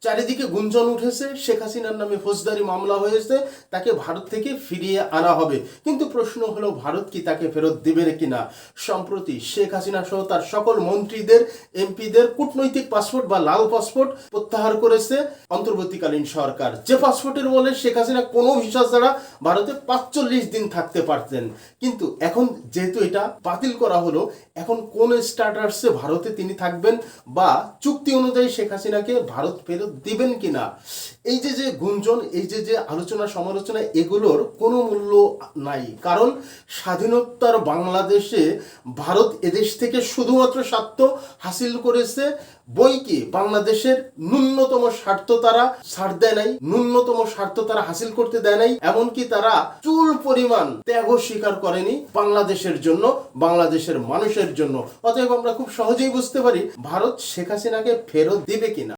চারিদিকে গুঞ্জন উঠেছে শেখ হাসিনার নামে ফৌজদারি মামলা হয়েছে, তাকে ভারত থেকে ফিরিয়ে আনা হবে। কিন্তু প্রশ্ন হলো ভারত কি তাকে ফেরত দেবে কিনা। সম্প্রতি শেখ হাসিনা সহ তার সকল মন্ত্রীদের, এমপিদের কূটনৈতিক পাসপোর্ট বা লাল পাসপোর্ট প্রত্যাহার করেছে অন্তর্বর্তীকালীন সরকার। যে পাসপোর্টের বলে শেখ হাসিনা কোনো ভিসা ছাড়া ভারতে ৪৫ দিন থাকতে পারতেন। কিন্তু এখন যেহেতু এটা বাতিল করা হলো, এখন কোন স্ট্যাটাসে ভারতে তিনি থাকবেন বা চুক্তি অনুযায়ী শেখ হাসিনাকে ভারত ফেরত দিবেন কিনা, এই যে গুঞ্জন, এই যে আলোচনা সমালোচনা, এগুলোর কোনো মূল্য নাই। কারণ স্বাধীনোত্তর বাংলাদেশে ভারত এদেশ থেকে শুধুমাত্র স্বার্থ হাসিল করেছে, বইকে বাংলাদেশের ন্যূনতম স্বার্থ তারা ছাড় দেয় নাই, ন্যূনতম স্বার্থ তারা হাসিল করতে দেয় নাই। এমনকি তারা চুল পরিমাণ ত্যাগও স্বীকার করেনি বাংলাদেশের জন্য, বাংলাদেশের মানুষের জন্য। অতএব আমরা খুব সহজেই বুঝতে পারি ভারত শেখ হাসিনাকে ফেরত দিবে কিনা।